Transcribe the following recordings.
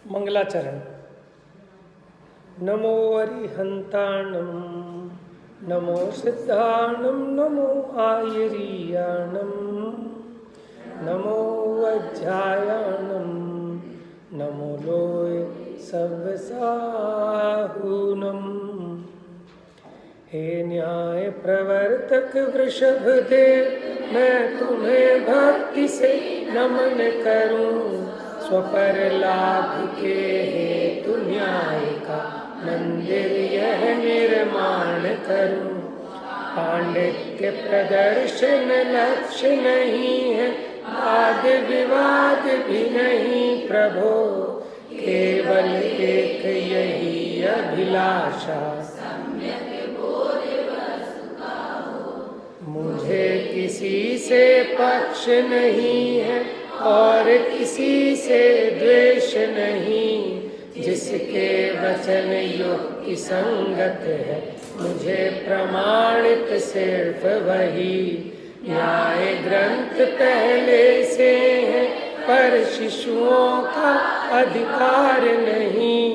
मंगलाचरण। नमो अरिहंताणं नमो सिद्धाणं नमो आयरीयाणं नमो वज्रायाणं नमो लोय सव्यसाहूनं। हे न्याय प्रवर्तक वृषभदेव, मैं तुम्हें भक्ति से नमन करूं। स्वपर लाभ के हेतु न्याय का मंदिर यह निर्माण करूं। पांडित्य प्रदर्शन लक्ष्य नहीं है, वाद विवाद भी नहीं प्रभो। केवल एक यही अभिलाषा, मुझे किसी से पक्ष नहीं है और किसी से द्वेष नहीं। जिसके वचन युक्ति संगत है, मुझे प्रमाणित सिर्फ वही। न्याय ग्रंथ पहले से है, पर शिशुओं का अधिकार नहीं।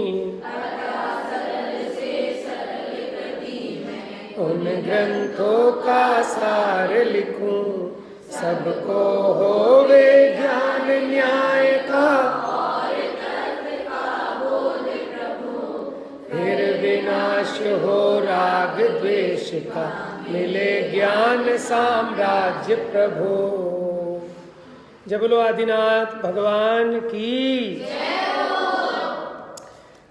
उन ग्रंथों का सार लिखूं, सबको होवे ज्ञान न्याय का। फिर विनाश हो राग द्वेष का, मिले ज्ञान साम्राज्य प्रभु। जय बोलो आदिनाथ भगवान की।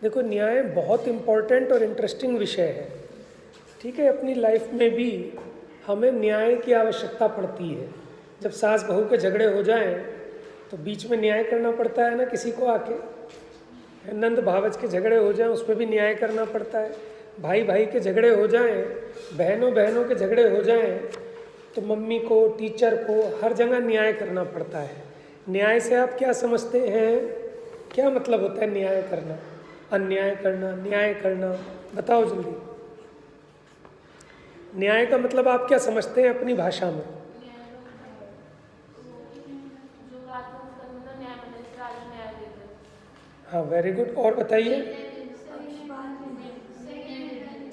देखो, न्याय बहुत इम्पोर्टेंट और इंटरेस्टिंग विषय है। ठीक है, अपनी लाइफ में भी हमें न्याय की आवश्यकता पड़ती है। जब सास बहू के झगड़े हो जाएं तो बीच में न्याय करना पड़ता है ना, किसी को आके। नंद भावज के झगड़े हो जाएं, उसमें भी न्याय करना पड़ता है। भाई भाई के झगड़े हो जाएं, बहनों बहनों के झगड़े हो जाएं, तो मम्मी को, टीचर को, हर जगह न्याय करना पड़ता है। न्याय से आप क्या समझते हैं? क्या मतलब होता है न्याय करना? अन्याय करना, न्याय करना, बताओ जल्दी। न्याय का मतलब आप क्या समझते हैं अपनी भाषा में? हाँ, वेरी गुड। और बताइए।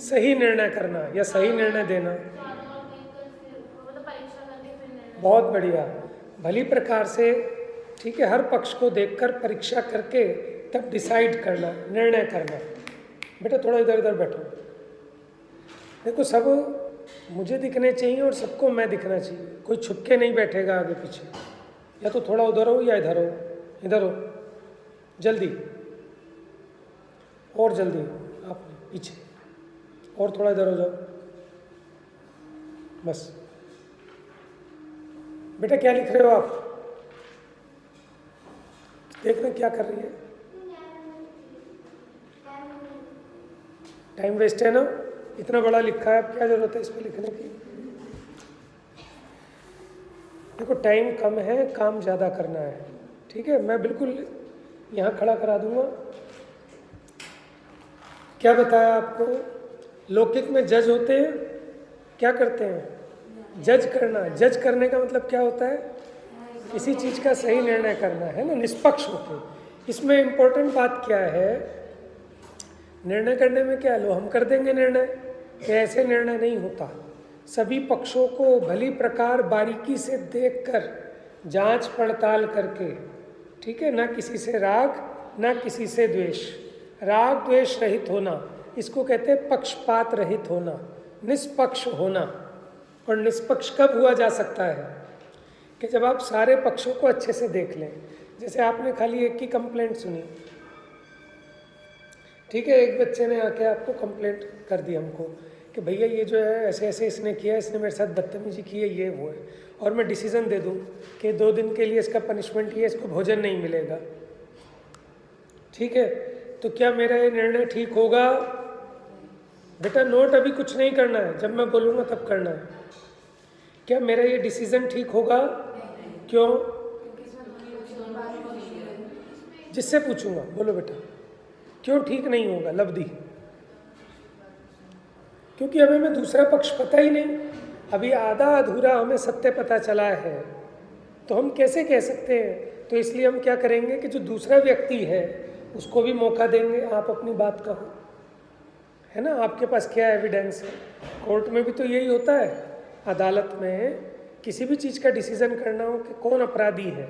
सही निर्णय करना या सही निर्णय देना। बहुत बढ़िया, भली प्रकार से। ठीक है, हर पक्ष को देखकर परीक्षा करके तब डिसाइड करना, निर्णय करना। बेटा थोड़ा इधर उधर बैठो। देखो, सब मुझे दिखने चाहिए और सबको मैं दिखना चाहिए। कोई छुप के नहीं बैठेगा आगे पीछे। या तो थोड़ा उधर हो या इधर हो। इधर हो, जल्दी, और जल्दी। आप पीछे, और थोड़ा इधर हो जाओ, बस। बेटा क्या लिख रहे हो आप? देखना क्या कर रही है। टाइम वेस्ट है ना, इतना बड़ा लिखा है, अब क्या जरूरत है इस पर लिखने की। देखो, टाइम कम है, काम ज़्यादा करना है। ठीक है, मैं बिल्कुल यहाँ खड़ा करा दूंगा। क्या बताया आपको? लौकिक में जज होते हैं, क्या करते हैं? जज करना। जज करने का मतलब क्या होता है? किसी चीज़ का सही निर्णय करना, है ना, निष्पक्ष होते। इसमें इम्पोर्टेंट बात क्या है? निर्णय करने में क्या लो हम कर देंगे निर्णय, कि ऐसे निर्णय नहीं होता। सभी पक्षों को भली प्रकार बारीकी से देखकर, जांच पड़ताल करके, ठीक है ना, किसी से राग ना किसी से द्वेष। राग द्वेष रहित होना, इसको कहते हैं पक्षपात रहित होना, निष्पक्ष होना। और निष्पक्ष कब हुआ जा सकता है? कि जब आप सारे पक्षों को अच्छे से देख लें। जैसे आपने खाली एक की कंप्लेंट सुनी, ठीक है, एक बच्चे ने आके आपको कंप्लेंट कर दी हमको कि भैया ये जो है ऐसे ऐसे इसने किया, इसने मेरे साथ बदतमीजी की है, ये वो है, और मैं डिसीज़न दे दूं कि 2 दिन के लिए इसका पनिशमेंट ये, इसको भोजन नहीं मिलेगा। ठीक है, तो क्या मेरा ये निर्णय ठीक होगा? बेटा नोट, अभी कुछ नहीं करना है, जब मैं बोलूँगा तब करना है। क्या मेरा ये डिसीज़न ठीक होगा? क्यों? जिससे पूछूंगा, बोलो बेटा क्यों ठीक नहीं होगा? लब्धि। क्योंकि अभी हमें दूसरा पक्ष पता ही नहीं, अभी आधा अधूरा हमें सत्य पता चला है, तो हम कैसे कह सकते हैं? तो इसलिए हम क्या करेंगे कि जो दूसरा व्यक्ति है उसको भी मौका देंगे, आप अपनी बात कहो, है ना। आपके पास क्या एविडेंस है? कोर्ट में भी तो यही होता है, अदालत में किसी भी चीज़ का डिसीजन करना हो कि कौन अपराधी है,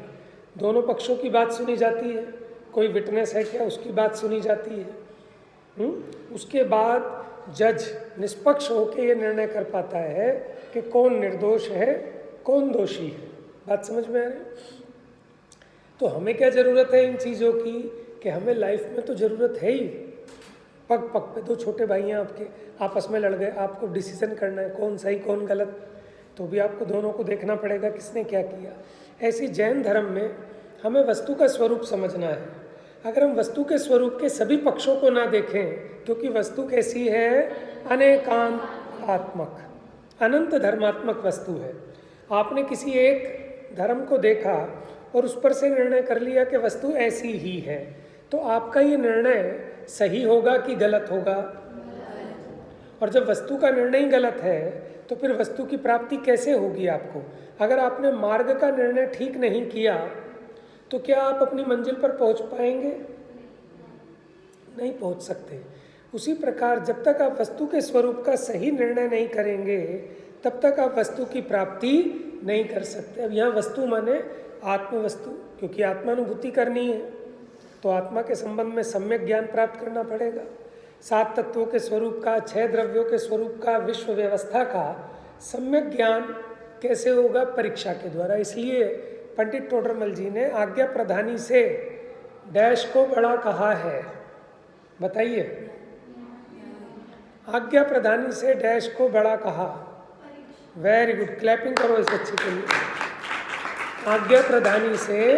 दोनों पक्षों की बात सुनी जाती है, कोई विटनेस है क्या, उसकी बात सुनी जाती है। उसके बाद जज निष्पक्ष होकर ये निर्णय कर पाता है कि कौन निर्दोष है, कौन दोषी है। बात समझ में आ रही? तो हमें क्या ज़रूरत है इन चीज़ों की, कि हमें लाइफ में तो ज़रूरत है ही, पग पग पे दो छोटे भाई हैं आपके, आपस में लड़ गए, आपको डिसीजन करना है कौन सही कौन गलत, तो भी आपको दोनों को देखना पड़ेगा किसने क्या किया। ऐसी जैन धर्म में हमें वस्तु का स्वरूप समझना है। अगर हम वस्तु के स्वरूप के सभी पक्षों को ना देखें, क्योंकि वस्तु कैसी है, अनेकांतात्मक, अनंत धर्मात्मक वस्तु है। आपने किसी एक धर्म को देखा और उस पर से निर्णय कर लिया कि वस्तु ऐसी ही है, तो आपका ये निर्णय सही होगा कि गलत होगा? और जब वस्तु का निर्णय ही गलत है तो फिर वस्तु की प्राप्ति कैसे होगी आपको? अगर आपने मार्ग का निर्णय ठीक नहीं किया तो क्या आप अपनी मंजिल पर पहुंच पाएंगे? नहीं पहुंच सकते। उसी प्रकार जब तक आप वस्तु के स्वरूप का सही निर्णय नहीं करेंगे तब तक आप वस्तु की प्राप्ति नहीं कर सकते। अब यहाँ वस्तु माने आत्मवस्तु, क्योंकि आत्मानुभूति करनी है तो आत्मा के संबंध में सम्यक ज्ञान प्राप्त करना पड़ेगा। 7 तत्वों के स्वरूप का, 6 द्रव्यों के स्वरूप का, विश्व व्यवस्था का सम्यक ज्ञान कैसे होगा? परीक्षा के द्वारा। इसलिए पंडित टोडरमल जी ने आज्ञा प्रधानी से डैश को बड़ा कहा है, बताइए। आज्ञा प्रधानी से डैश को बड़ा कहा। वेरी गुड, क्लैपिंग करो इस बच्चे के लिए। आज्ञा प्रधानी से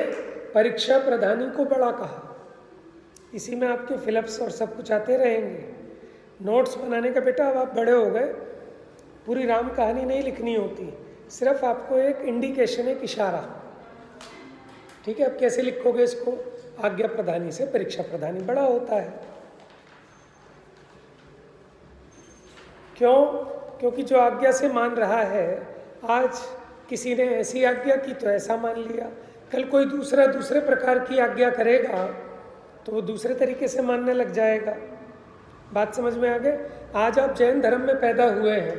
परीक्षा प्रधानी को बड़ा कहा। इसी में आपके फिलअप्स और सब कुछ आते रहेंगे। नोट्स बनाने का बेटा अब आप बड़े हो गए, पूरी राम कहानी नहीं लिखनी होती, सिर्फ आपको एक इंडिकेशन, एक इशारा, ठीक है। अब कैसे लिखोगे इसको? आज्ञा प्रधानी से परीक्षा प्रधानी बड़ा होता है। क्यों? क्योंकि जो आज्ञा से मान रहा है, आज किसी ने ऐसी आज्ञा की तो ऐसा मान लिया, कल कोई दूसरे प्रकार की आज्ञा करेगा तो वो दूसरे तरीके से मानने लग जाएगा। बात समझ में आ गए? आज आप जैन धर्म में पैदा हुए हैं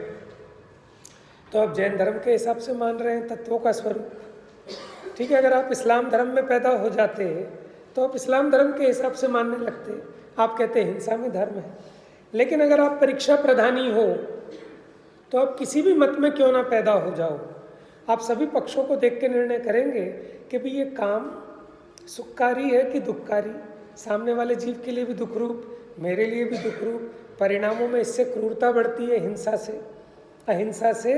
तो आप जैन धर्म के हिसाब से मान रहे हैं तत्वों का स्वरूप, ठीक है। अगर आप इस्लाम धर्म में पैदा हो जाते तो आप इस्लाम धर्म के हिसाब से मानने लगते, आप कहते हैं हिंसा में धर्म है। लेकिन अगर आप परीक्षा प्रधानी हो तो आप किसी भी मत में क्यों ना पैदा हो जाओ, आप सभी पक्षों को देख के निर्णय करेंगे कि भाई ये काम सुखकारी है कि दुखकारी, सामने वाले जीव के लिए भी दुख रूप, मेरे लिए भी दुख रूप। परिणामों में इससे क्रूरता बढ़ती है, हिंसा से, अहिंसा से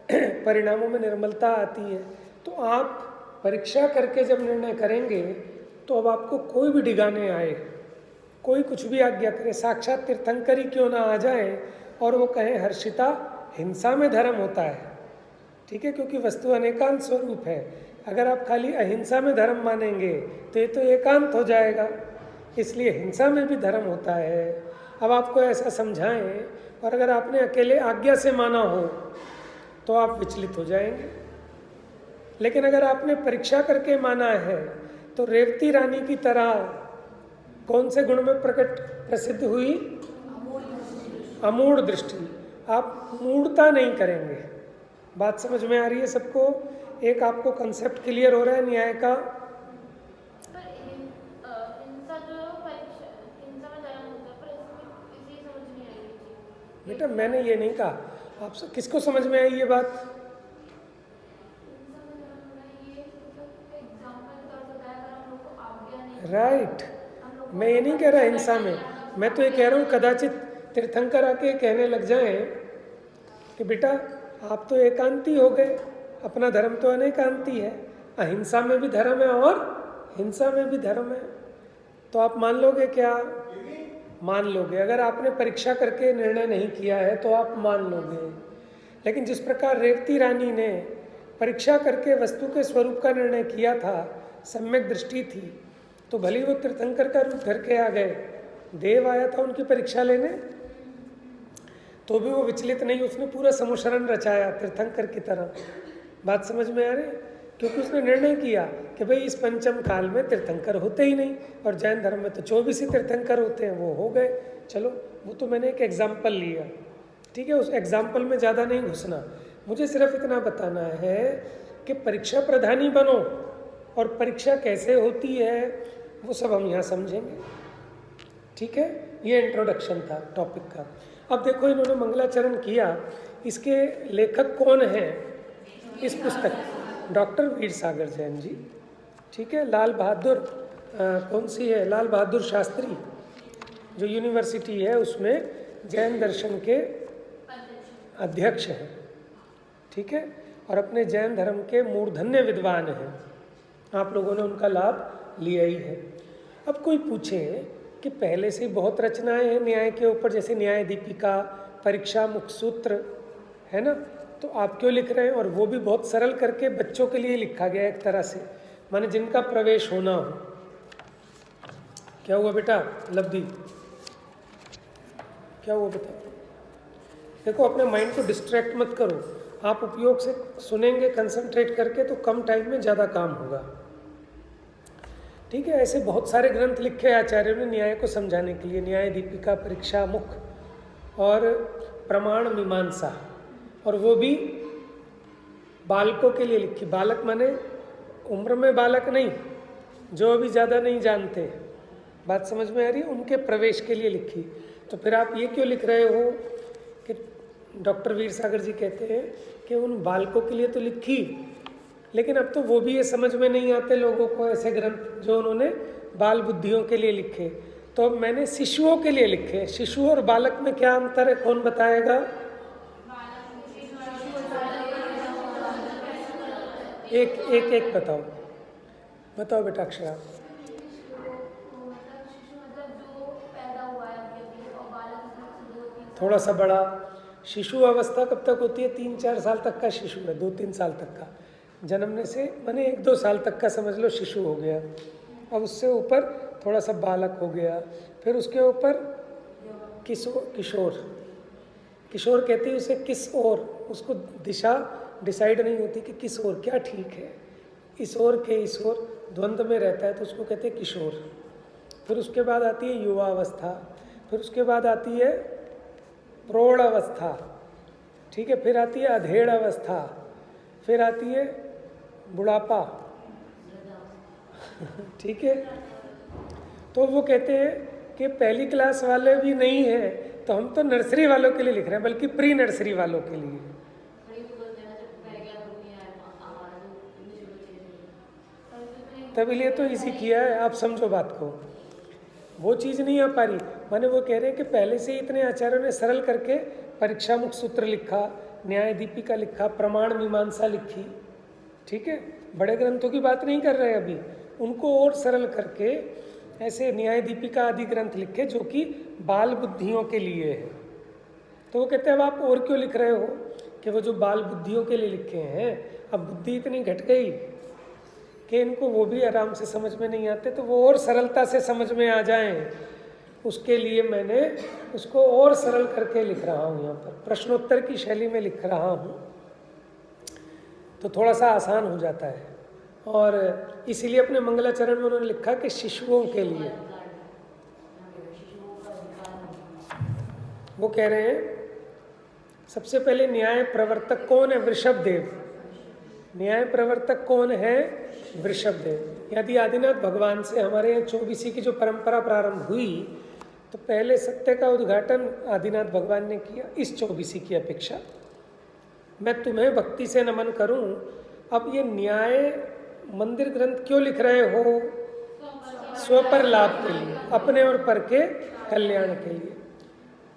परिणामों में निर्मलता आती है। तो आप परीक्षा करके जब निर्णय करेंगे तो अब आपको कोई भी डिगाने आए, कोई कुछ भी आज्ञा करे, साक्षात तीर्थंकरी क्यों ना आ जाए और वो कहें हर्षिता हिंसा में धर्म होता है, ठीक है, क्योंकि वस्तु अनेकांत स्वरूप है। अगर आप खाली अहिंसा में धर्म मानेंगे तो ये तो एकांत हो जाएगा, इसलिए हिंसा में भी धर्म होता है। अब आपको ऐसा समझाएं और अगर आपने अकेले आज्ञा से माना हो तो आप विचलित हो जाएंगे। लेकिन अगर आपने परीक्षा करके माना है तो रेवती रानी की तरह कौन से गुण में प्रसिद्ध हुई? अमूढ़ दृष्टि। आप मूढ़ता नहीं करेंगे। बात समझ में आ रही है सबको? एक आपको कंसेप्ट क्लियर हो रहा है न्याय का? बेटा मैंने ये नहीं कहा, आप किसको समझ में आई ये बात? राइट, मैं ये नहीं कह रहा हिंसा में, मैं तो ये कह रहा हूँ कदाचित तीर्थंकर आके कहने लग जाएं कि बेटा आप तो एकांती हो गए, अपना धर्म तो अनेकांती है, अहिंसा में भी धर्म है और हिंसा में भी धर्म है, तो आप मान लोगे क्या? मान लोगे। अगर आपने परीक्षा करके निर्णय नहीं किया है तो आप मान लोगे। लेकिन जिस प्रकार रेवती रानी ने परीक्षा करके वस्तु के स्वरूप का निर्णय किया था, सम्यक दृष्टि थी, तो भले वो तीर्थंकर का रूप धर के आ गए, देव आया था उनकी परीक्षा लेने, तो भी वो विचलित नहीं, उसने पूरा समुशरण रचाया तीर्थंकर की तरह। बात समझ में आ रही? क्योंकि उसने निर्णय किया कि भाई इस पंचम काल में तीर्थंकर होते ही नहीं, और जैन धर्म में तो 24 ही तीर्थंकर होते हैं, वो हो गए। चलो, वो तो मैंने एक एग्जाम्पल लिया, ठीक है, उस एग्जाम्पल में ज़्यादा नहीं घुसना। मुझे सिर्फ इतना बताना है कि परीक्षा प्रधानी बनो, और परीक्षा कैसे होती है वो सब हम यहाँ समझेंगे, ठीक है। ये इंट्रोडक्शन था टॉपिक का। अब देखो, इन्होंने मंगलाचरण किया, इसके लेखक कौन हैं इस पुस्तक? डॉक्टर वीर सागर जैन जी, ठीक है। लाल बहादुर कौन सी है, लाल बहादुर शास्त्री जो यूनिवर्सिटी है उसमें जैन दर्शन के अध्यक्ष हैं, ठीक है, और अपने जैन धर्म के मूर्धन्य विद्वान हैं। आप लोगों ने उनका लाभ लिया ही है। अब कोई पूछे कि पहले से बहुत रचनाएं हैं न्याय के ऊपर, जैसे न्याय दीपिका, परीक्षा मुख सूत्र, है ना, तो आप क्यों लिख रहे हैं? और वो भी बहुत सरल करके बच्चों के लिए लिखा गया एक तरह से, माने जिनका प्रवेश होना हो। क्या हुआ बेटा लब्धि, क्या हुआ बेटा? देखो, अपने माइंड को डिस्ट्रैक्ट मत करो, आप उपयोग से सुनेंगे कंसंट्रेट करके तो कम टाइम में ज़्यादा काम होगा, ठीक है। ऐसे बहुत सारे ग्रंथ लिखे आचार्यों ने न्याय को समझाने के लिए, न्याय दीपिका, परीक्षा मुख और प्रमाण मीमांसा, और वो भी बालकों के लिए लिखी। बालक माने उम्र में बालक नहीं, जो अभी ज़्यादा नहीं जानते, बात समझ में आ रही है, उनके प्रवेश के लिए लिखी। तो फिर आप ये क्यों लिख रहे हो कि डॉक्टर वीर सागर जी कहते हैं कि उन बालकों के लिए तो लिखी, लेकिन अब तो वो भी ये समझ में नहीं आते लोगों को, ऐसे ग्रंथ जो उन्होंने बाल बुद्धियों के लिए लिखे। तो अब मैंने शिशुओं के लिए लिखे। शिशु और बालक में क्या अंतर है, कौन बताएगा? एक बताओ, बताओ बेटा अक्षरा। थोड़ा सा बड़ा। शिशु अवस्था कब तक होती है? 3-4 साल तक का शिशु है, 2-3 साल तक का, जन्मने से माने 1-2 साल तक का समझ लो शिशु हो गया। अब उससे ऊपर थोड़ा सा बालक हो गया, फिर उसके ऊपर किशोर किशोर कहते हैं उसे किस ओर, उसको दिशा डिसाइड नहीं होती कि किस ओर क्या ठीक है, इस ओर के इस ओर द्वंद्व में रहता है, तो उसको कहते हैं किशोर। फिर उसके बाद आती है युवा अवस्था, फिर उसके बाद आती है प्रौढ़ अवस्था, ठीक है, फिर आती है अधेड़ अवस्था, फिर आती है बुढ़ापा, ठीक है। तो वो कहते हैं कि पहली क्लास वाले भी नहीं है, तो हम तो नर्सरी वालों के लिए लिख रहे हैं, बल्कि प्री नर्सरी वालों के लिए। तभी लिए तो इसी किया है, आप समझो बात को, वो चीज़ नहीं आ पा रही। माने वो कह रहे हैं कि पहले से ही इतने आचार्यों ने सरल करके परीक्षा मुख सूत्र लिखा, न्याय दीपिका लिखा, प्रमाण मीमांसा लिखी, ठीक है, बड़े ग्रंथों की बात नहीं कर रहे अभी, उनको और सरल करके ऐसे न्याय दीपिका आदि ग्रंथ लिखे जो कि बाल बुद्धियों के लिए है। तो वो कहते हैं अब आप और क्यों लिख रहे हो कि वो जो बाल बुद्धियों के लिए लिखे हैं, अब बुद्धि इतनी घट गई कि इनको वो भी आराम से समझ में नहीं आते, तो वो और सरलता से समझ में आ जाएं, उसके लिए मैंने उसको और सरल करके लिख रहा हूँ। यहाँ पर प्रश्नोत्तर की शैली में लिख रहा हूँ, तो थोड़ा सा आसान हो जाता है। और इसीलिए अपने मंगलाचरण में उन्होंने लिखा कि शिशुओं के लिए। वो कह रहे हैं सबसे पहले न्याय प्रवर्तक कौन है? वृषभदेव। न्याय प्रवर्तक कौन है? वृषभदेव। यदि आदिनाथ भगवान से हमारे यहाँ 24 की जो परंपरा प्रारंभ हुई, तो पहले सत्य का उद्घाटन आदिनाथ भगवान ने किया इस 24 की अपेक्षा। मैं तुम्हें भक्ति से नमन करूं। अब ये न्याय मंदिर ग्रंथ क्यों लिख रहे हो? स्वपर लाभ के लिए, अपने और पर के कल्याण के लिए।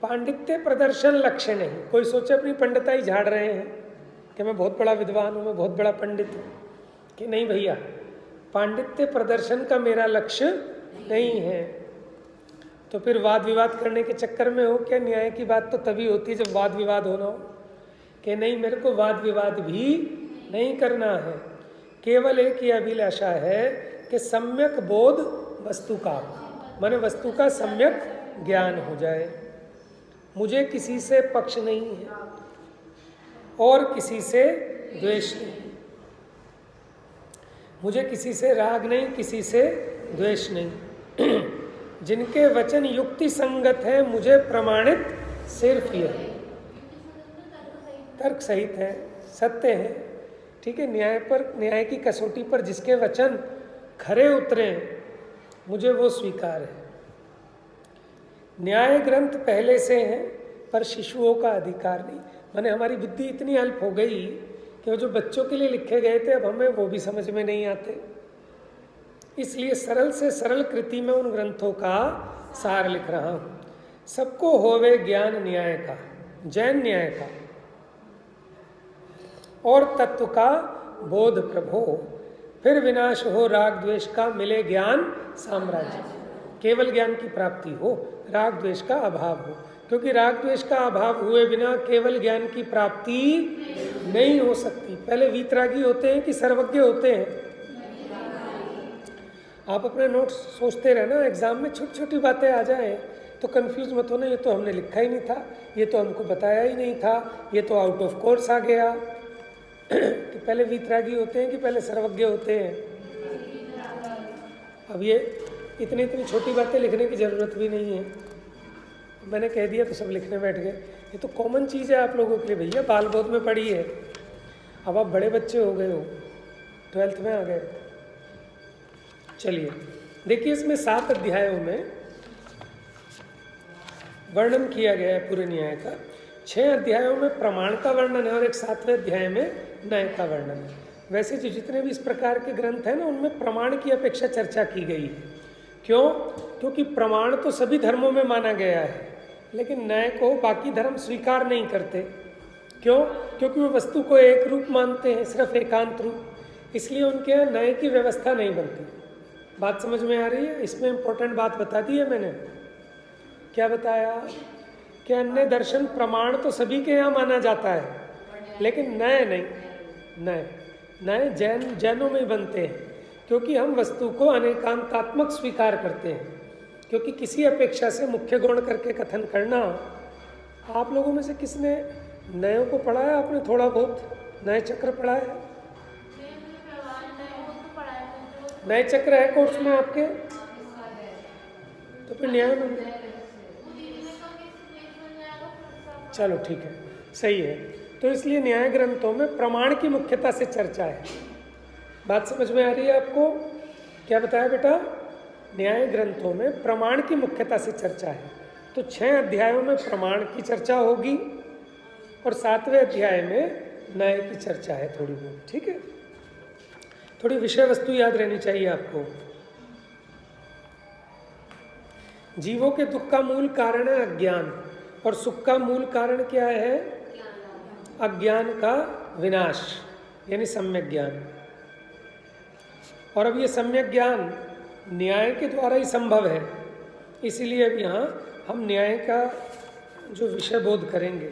पांडित्य प्रदर्शन लक्ष्य नहीं। कोई सोचे अपनी पंडिताई झाड़ रहे हैं कि मैं बहुत बड़ा विद्वान हूँ, मैं बहुत बड़ा पंडित हूँ, कि नहीं भैया, पांडित्य प्रदर्शन का मेरा लक्ष्य नहीं है। तो फिर वाद विवाद करने के चक्कर में हो क्या? न्याय की बात तो तभी होती है जब वाद विवाद होना हो, कि नहीं मेरे को वाद विवाद भी नहीं करना है, केवल एक ही अभिलाषा है कि सम्यक बोध वस्तु का, माने वस्तु का सम्यक ज्ञान हो जाए। मुझे किसी से पक्ष नहीं है और किसी से द्वेष नहीं। मुझे किसी से राग नहीं, किसी से द्वेष नहीं। जिनके वचन युक्ति संगत है, मुझे प्रमाणित सिर्फ ये है, तर्क सहित है, सत्य है, ठीक है। न्याय की कसौटी पर जिसके वचन खरे उतरे, मुझे वो स्वीकार है। न्याय ग्रंथ पहले से हैं, पर शिशुओं का अधिकार नहीं। माने हमारी बुद्धि इतनी अल्प हो गई कि वो जो बच्चों के लिए लिखे गए थे, अब हमें वो भी समझ में नहीं आते। इसलिए सरल से सरल कृति में उन ग्रंथों का सार लिख रहा हूँ। सबको होवे ज्ञान न्याय का, जैन न्याय का, और तत्व का बोध प्रभो, फिर विनाश हो राग द्वेष का, मिले ज्ञान साम्राज्य। केवल ज्ञान की प्राप्ति हो, राग द्वेष का अभाव हो, क्योंकि राग द्वेष का अभाव हुए बिना केवल ज्ञान की प्राप्ति नहीं हो सकती। पहले वीतरागी होते हैं कि सर्वज्ञ होते हैं? आप अपने नोट्स सोचते रहना, एग्जाम में छोटी छोटी बातें आ जाएं तो कंफ्यूज मत होना, ये तो हमने लिखा ही नहीं था, ये तो हमको बताया ही नहीं था, ये तो आउट ऑफ कोर्स आ गया। तो पहले वीतरागी होते हैं कि पहले सर्वज्ञ होते हैं? अब ये इतनी इतनी छोटी बातें लिखने की ज़रूरत भी नहीं है, मैंने कह दिया तो सब लिखने बैठ गए। ये तो कॉमन चीज़ है आप लोगों के लिए, भैया बाल बोध में पढ़ी है। अब आप बड़े बच्चे हो गए हो, 12th में आ गए। चलिए देखिए, इसमें 7 अध्यायों में वर्णन किया गया है पूरे न्याय का। 6 अध्यायों में प्रमाण का वर्णन है और एक 7वें अध्याय में न्याय का वर्णन है। वैसे जो जितने भी इस प्रकार के ग्रंथ हैं ना, उनमें प्रमाण की अपेक्षा चर्चा की गई है। क्यों? क्योंकि प्रमाण तो सभी धर्मों में माना गया है, लेकिन न्याय को बाकी धर्म स्वीकार नहीं करते। क्यों? क्योंकि वो वस्तु को एक रूप मानते हैं, सिर्फ एकांत रूप। इसलिए उनके यहाँ न्याय की व्यवस्था नहीं बनती। बात समझ में आ रही है? इसमें इम्पोर्टेंट बात बता दी है मैंने। क्या बताया? कि अन्य दर्शन प्रमाण तो सभी के यहाँ माना जाता है, लेकिन न्याय नहीं। न्याय जैनों में बनते हैं, क्योंकि हम वस्तु को अनेकांतात्मक स्वीकार करते हैं। क्योंकि किसी अपेक्षा से मुख्य गुण करके कथन करना, आप लोगों में से किसने न्यायों को पढ़ा है? आपने थोड़ा बहुत न्याय चक्र पढ़ा है? न्याय चक्र है कोर्स में आपके? तो फिर न्याय में, चलो ठीक है, सही है। तो इसलिए न्याय ग्रंथों में प्रमाण की मुख्यता से चर्चा है। बात समझ में आ रही है आपको? क्या बताया बेटा? न्याय ग्रंथों में प्रमाण की मुख्यता से चर्चा है। तो 6 अध्यायों में प्रमाण की चर्चा होगी और 7वें अध्याय में न्याय की चर्चा है थोड़ी बहुत, ठीक है। थोड़ी विषय वस्तु याद रहनी चाहिए आपको। जीवों के दुख का मूल कारण है अज्ञान, और सुख का मूल कारण क्या है? अज्ञान का विनाश, यानी सम्यक ज्ञान। और अब ये सम्यक ज्ञान न्याय के द्वारा ही संभव है। इसीलिए अब यहाँ हम न्याय का जो विषय बोध करेंगे,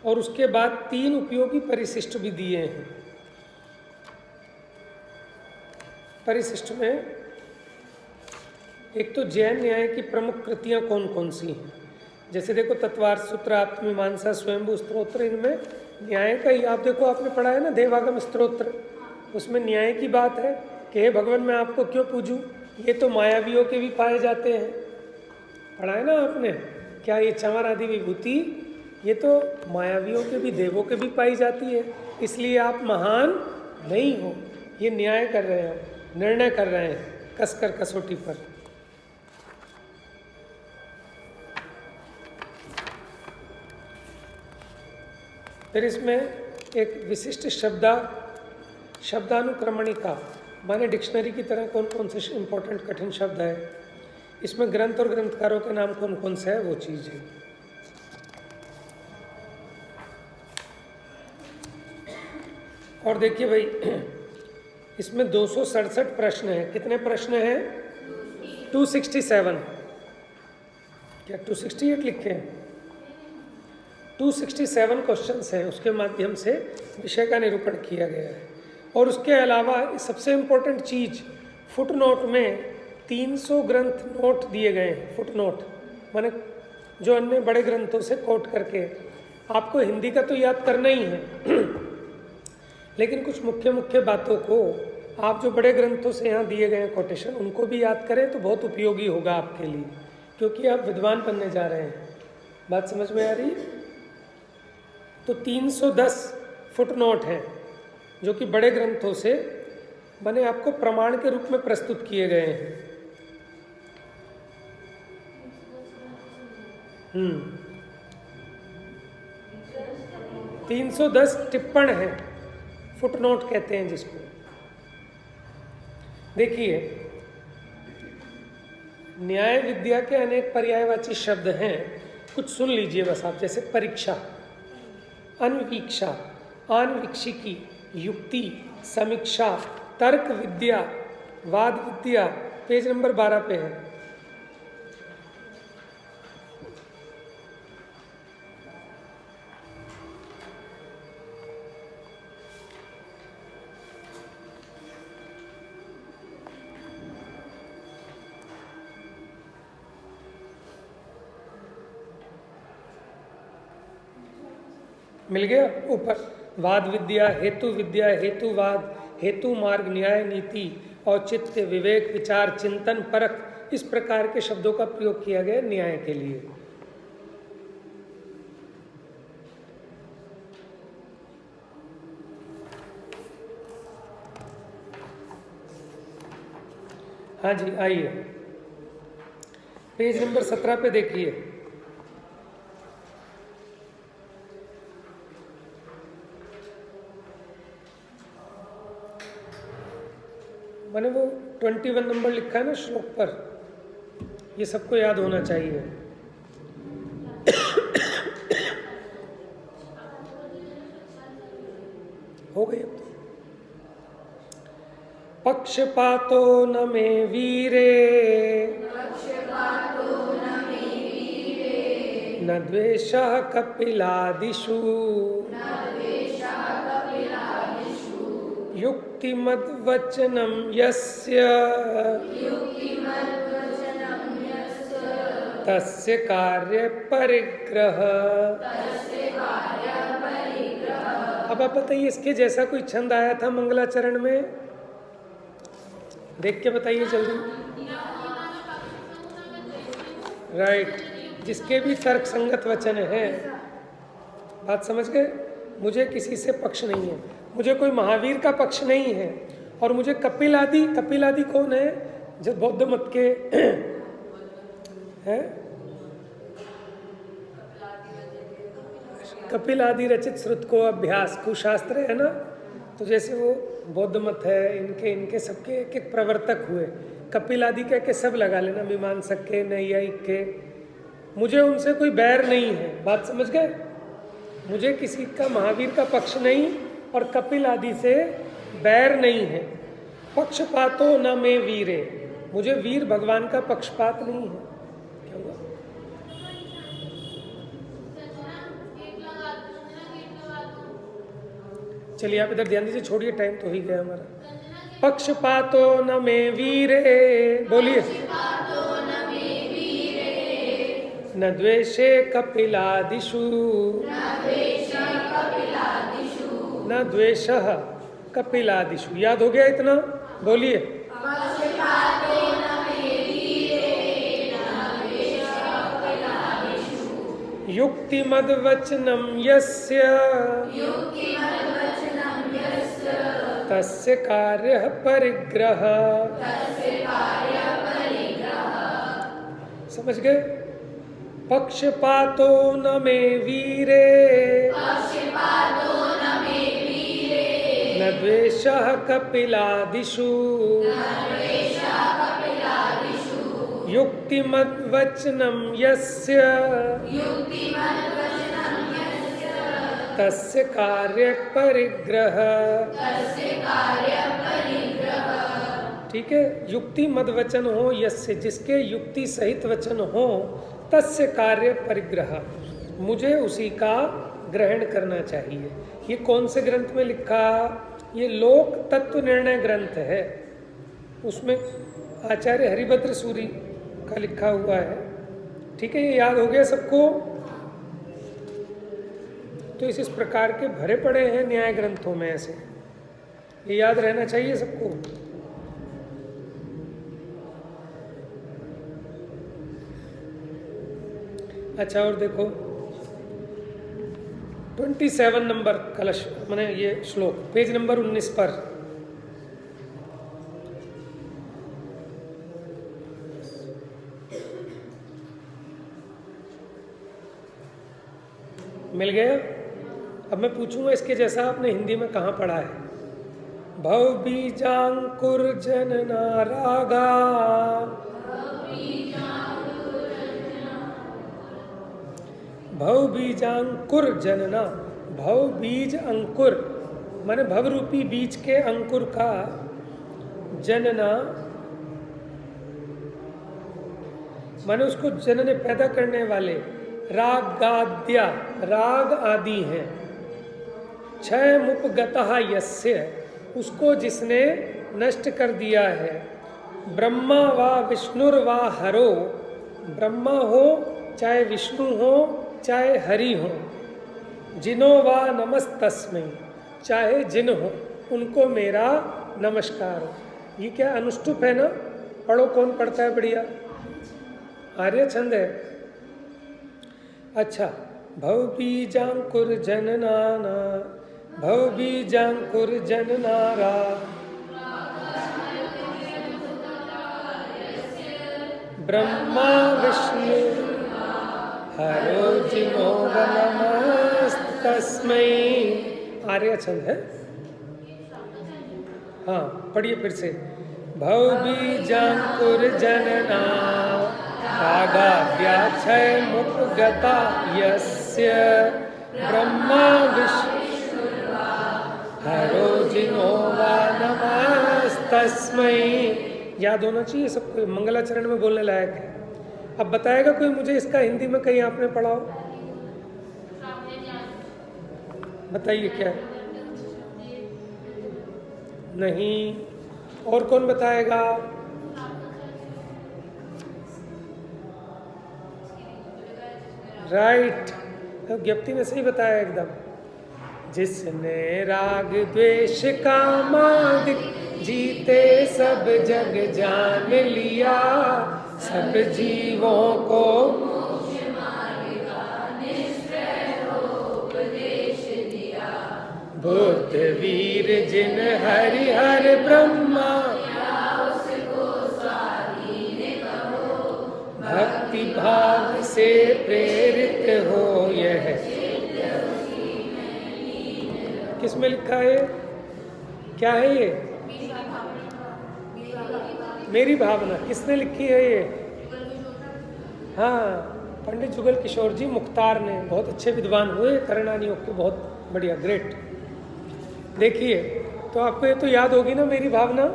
और उसके बाद 3 उपयोगी परिशिष्ट भी दिए हैं। परिशिष्ट में एक तो जैन न्याय की प्रमुख कृतियाँ कौन कौन सी हैं। जैसे देखो, तत्वार्थ सूत्र, आत्मीमांसा, स्वयंभू स्तोत्र, इनमें न्याय का ही, आप देखो आपने पढ़ा है ना देवागम स्तोत्र, उसमें न्याय की बात है कि हे भगवान मैं आपको क्यों पूजूं। ये तो मायावियों के भी पाए जाते हैं, पढ़ा है ना आपने? क्या ये चंवर आदि विभूति, ये तो मायावियों के भी, देवों के भी पाई जाती है। इसलिए आप महान नहीं हो। ये न्याय कर रहे हो, निर्णय कर रहे हैं कसकर कसौटी पर। फिर इसमें एक विशिष्ट शब्दानुक्रमणिका, माने डिक्शनरी की तरह कौन कौन से इंपॉर्टेंट कठिन शब्द है, इसमें ग्रंथ और ग्रंथकारों के नाम कौन कौन से है, वो चीज़ है। और देखिए भाई, इसमें 267 प्रश्न हैं। कितने प्रश्न हैं? 267। क्या 268 लिखे हैं? 267 क्वेश्चंस हैं। उसके माध्यम से विषय का निरूपण किया गया है। और उसके अलावा सबसे इम्पोर्टेंट चीज़, फुट नोट में 300 ग्रंथ नोट दिए गए हैं। फुट नोट माने जो अन्य बड़े ग्रंथों से कोट करके, आपको हिंदी का तो याद करना ही है लेकिन कुछ मुख्य मुख्य बातों को आप जो बड़े ग्रंथों से यहाँ दिए गए हैं कोटेशन, उनको भी याद करें तो बहुत उपयोगी होगा आपके लिए, क्योंकि आप विद्वान बनने जा रहे हैं। बात समझ में आ रही है? तो 310 फुटनोट हैं जो कि बड़े ग्रंथों से बने आपको प्रमाण के रूप में प्रस्तुत किए गए हैं। 310 टिप्पण हैं, फुटनोट कहते हैं जिसको। देखिए, न्याय विद्या के अनेक पर्यायवाची शब्द हैं, कुछ सुन लीजिए बस आप। जैसे परीक्षा, अन्वीक्षा, आन्वीक्षिकी, युक्ति, समीक्षा, तर्क विद्या, वाद विद्या, पेज नंबर 12 पे है। मिल गया ऊपर? वाद विद्या, हेतु विद्या, हेतुवाद, हेतु मार्ग, न्याय, नीति, औचित्य, विवेक, विचार, चिंतन, परख, इस प्रकार के शब्दों का प्रयोग किया गया न्याय के लिए। हाँ जी, आइए पेज नंबर 17 पे देखिए। मैंने वो 21 नंबर लिखा है ना श्लोक पर, ये सबको याद होना चाहिए। हो गई अब तो। पक्षपातो न मे वीरे, न द्वेषः कपिलादिषु, युक्तिमद्वचनं यस्य तस्य कार्य परिग्रह। अब आप बताइए, इसके जैसा कोई छंद आया था मंगलाचरण में? देख के बताइए जल्दी। राइट, जिसके भी तर्क संगत वचन है। बात समझ गए? मुझे किसी से पक्ष नहीं है, मुझे कोई महावीर का पक्ष नहीं है, और मुझे कपिल आदि कौन है? जो बौद्ध मत के हैं, कपिल आदि रचित श्रुत को अभ्यास कुशास्त्र है ना, तो जैसे वो बौद्ध मत है, इनके सबके एक एक प्रवर्तक हुए। कपिल आदि कह के सब लगा लेना, मीमांसक के, नैयायिक के। मुझे उनसे कोई बैर नहीं है। बात समझ गए? मुझे किसी का महावीर का पक्ष नहीं और कपिल आदि से बैर नहीं है। पक्षपातो न मे वीरे, मुझे वीर भगवान का पक्षपात नहीं है। क्या हुआ? चलिए आप इधर ध्यान दीजिए, छोड़िए, टाइम तो ही गया हमारा। पक्षपातो न मे वीरे, बोलिए। न द्वेषे कपिलादिषु, न द्वेषः कपिलादिषु। याद हो गया इतना? बोलिए। युक्तिमद्वचनं यस्य तस्य कार्यः परिग्रह। समझ गए? पक्षपातो न मे वीरे, न द्वेषः कपिलादिषु, युक्तिमद्वचनं यस्य तस्य कार्य परिग्रह। ठीक है, युक्ति मद वचन हो यस्य, जिसके युक्ति सहित वचन हो, तस्य कार्य परिग्रह, मुझे उसी का ग्रहण करना चाहिए। ये कौन से ग्रंथ में लिखा? ये लोक तत्व निर्णय ग्रंथ है, उसमें आचार्य हरिभद्र सूरी का लिखा हुआ है। ठीक है, ये याद हो गया सबको? तो इस प्रकार के भरे पड़े हैं न्याय ग्रंथों में ऐसे। ये याद रहना चाहिए सबको। अच्छा, और देखो 27 नंबर कलश मैंने ये श्लोक पेज नंबर 19 पर। मिल गया? अब मैं पूछूंगा इसके जैसा आपने हिंदी में कहाँ पढ़ा है। भव बीजांकुर जनना रागा, भव बीजांकुर जनना, भव बीज अंकुर माने भव रूपी बीज के अंकुर का जनना माने उसको जनने पैदा करने वाले, रागाद्या राग आदि हैं, क्षय मुपगतः यस्य उसको जिसने नष्ट कर दिया है, ब्रह्मा वा विष्णुर वा हरो, ब्रह्मा हो चाहे विष्णु हो चाहे हरि हो, जिनो वा नमस्तस्मै चाहे जिन हो उनको मेरा नमस्कार हो। ये क्या अनुष्टुप है ना? पढ़ो, कौन पढ़ता है? बढ़िया, आर्य छंद है। अच्छा, भव बीजांकुर जननाना, भव बीजांकुर जननारा, ब्रह्मा विष्णु हरो जिनो नमस्तस्मै। आर्य छंद है। हाँ, पढ़िए फिर से। भव बीजांकुर जनना रागाद्याक्षय मुपगता यस्य, ब्रह्मा विष्णु हरो जिनो वा नमस्तस्मै। याद होना चाहिए सबको, मंगलाचरण में बोलने लायक है। अब बताएगा कोई मुझे इसका हिंदी में कहीं आपने पढ़ा हो? बताइए क्या है? नहीं, और कौन बताएगा? राइट, ज्ञप्ति ने सही बताया एकदम। जिसने राग द्वेष का मादिक जीते सब जग जान लिया, सब जीवों को बुद्ध वीर जिन हरि हर ब्रह्मा, भक्ति भाव से प्रेरित हो यह। किस में लिखा है? क्या है ये? मेरी भावना। किसने लिखी है ये? हाँ, पंडित जुगल किशोर जी मुख्तार ने, बहुत अच्छे विद्वान हुए, करणानियों के, बहुत बढ़िया, ग्रेट। देखिए, तो आपको ये तो याद होगी ना मेरी भावना?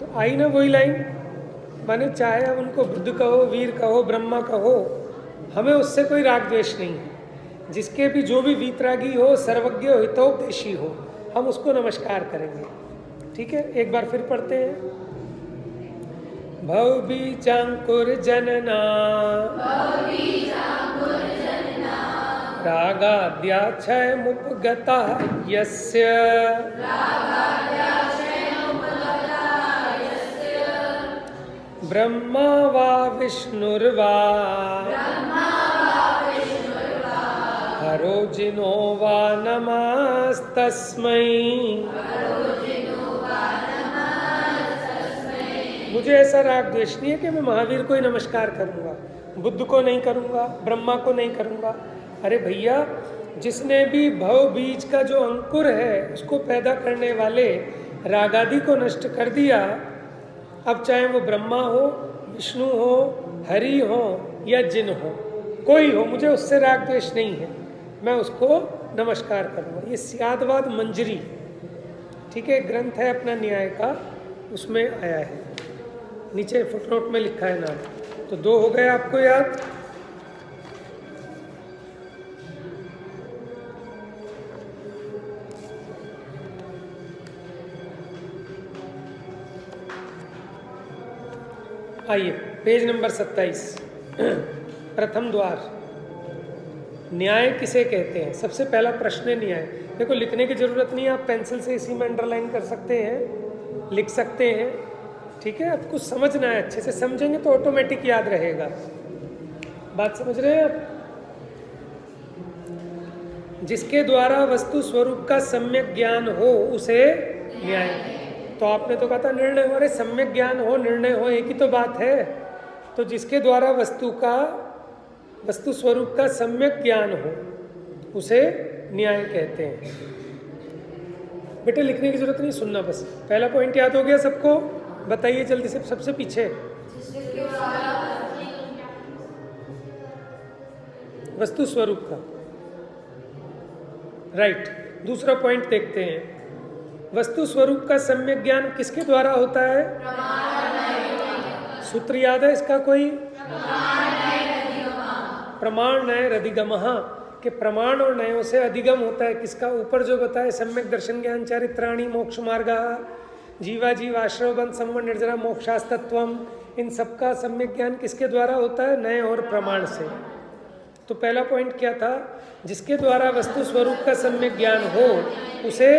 तो आई ना वही लाइन, माने चाहे अब उनको बुद्ध कहो, वीर कहो, ब्रह्मा कहो, हमें उससे कोई राग द्वेष नहीं है। जिसके भी जो भी वीतरागी हो, सर्वज्ञ हो, हितोपदेशी हो, हम उसको नमस्कार करेंगे। ठीक है, एक बार फिर पढ़ते हैं। भव बीजांकुर जनना रागाद्याक्षय मुपगता यस्य, ब्रह्मा वा विष्णुर्वा हरो जिनो वा नमस्तस्मै। मुझे ऐसा राग द्वेष नहीं है कि मैं महावीर को ही नमस्कार करूंगा, बुद्ध को नहीं करूंगा, ब्रह्मा को नहीं करूंगा। अरे भैया, जिसने भी भव बीज का जो अंकुर है उसको पैदा करने वाले रागादि को नष्ट कर दिया, अब चाहे वो ब्रह्मा हो, विष्णु हो, हरि हो या जिन हो, कोई हो, मुझे उससे राग द्वेष नहीं है, मैं उसको नमस्कार करूंगा। ये सियादवाद मंजरी, ठीक है, ग्रंथ है अपना न्याय का, उसमें आया है, नीचे फुटनोट में लिखा है नाम। तो 2 हो गए आपको याद। आइए पेज नंबर 27, प्रथम द्वार। न्याय किसे कहते हैं? सबसे पहला प्रश्न है न्याय। देखो लिखने की ज़रूरत नहीं है, आप पेंसिल से इसी में अंडरलाइन कर सकते हैं, लिख सकते हैं, ठीक है। आपको समझना है, अच्छे से समझेंगे तो ऑटोमेटिक याद रहेगा। बात समझ रहे हैं आप? जिसके द्वारा वस्तु स्वरूप का सम्यक ज्ञान हो उसे न्याय। तो आपने तो कहा था निर्णय हो, अरे सम्यक ज्ञान हो निर्णय हो एक ही तो बात है। तो जिसके द्वारा वस्तु स्वरूप का सम्यक ज्ञान हो उसे न्याय कहते हैं। बेटे लिखने की जरूरत नहीं, सुनना बस। पहला पॉइंट याद हो गया सबको? बताइए जल्दी से, सबसे पीछे। वस्तु स्वरूप का, राइट। दूसरा पॉइंट देखते हैं, वस्तु स्वरूप का सम्यक ज्ञान किसके द्वारा होता है? सूत्र याद है इसका कोई? प्रमाण नय रधिगमः, कि प्रमाण और नयों से अधिगम होता है किसका? ऊपर जो बताए सम्यक दर्शन ज्ञान चारित्राणि मोक्ष मार्गः जीवा जीवाश्रव बंध संवर निर्जरा मोक्षास्तत्वम, इन सबका सम्यक ज्ञान किसके द्वारा होता है? नय और प्रमाण से। तो पहला पॉइंट क्या था? जिसके द्वारा वस्तु स्वरूप का सम्यक ज्ञान हो उसे,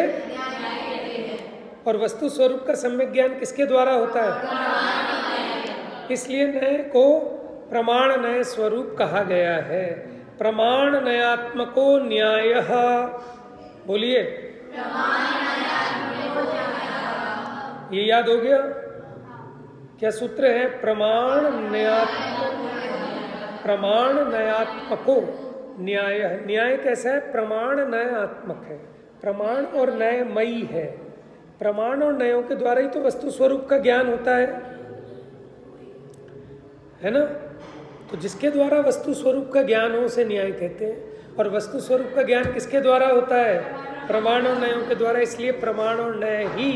और वस्तु स्वरूप का सम्यक ज्ञान किसके द्वारा होता है? इसलिए नय को प्रमाण नय स्वरूप कहा गया है। प्रमाण नयात्मको न्यायः, बोलिए। ये याद हो गया? क्या सूत्र है? प्रमाण नयात्मको न्याय। न्याय कैसा है? प्रमाण नयात्मक है, प्रमाण और नयमयी है। प्रमाण और नयों के द्वारा ही तो वस्तु स्वरूप का ज्ञान होता है ना? तो जिसके द्वारा वस्तु स्वरूप का ज्ञान हो उसे न्याय कहते हैं। और वस्तु स्वरूप का ज्ञान किसके द्वारा होता है? प्रमाण और नयों के द्वारा। इसलिए प्रमाण और नय ही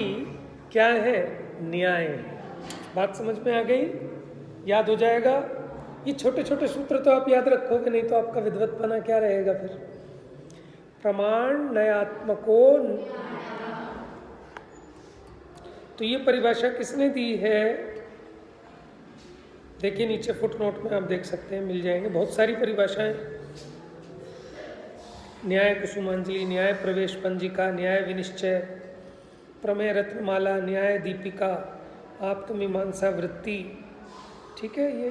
क्या है? न्याय है। बात समझ में आ गई? याद हो जाएगा? ये छोटे छोटे सूत्र तो आप याद रखोगे, नहीं तो आपका विद्वत्पना क्या रहेगा फिर? प्रमाण नयात्मको, तो ये परिभाषा किसने दी है? देखिए नीचे फुटनोट में आप देख सकते हैं, मिल जाएंगे बहुत सारी परिभाषाएं। न्याय कुसुमांजलि, न्याय प्रवेश पंजिका, न्याय विनिश्चय, प्रमेय रत्नमाला, न्याय दीपिका, आप्तमीमांसा वृत्ति, ठीक है। ये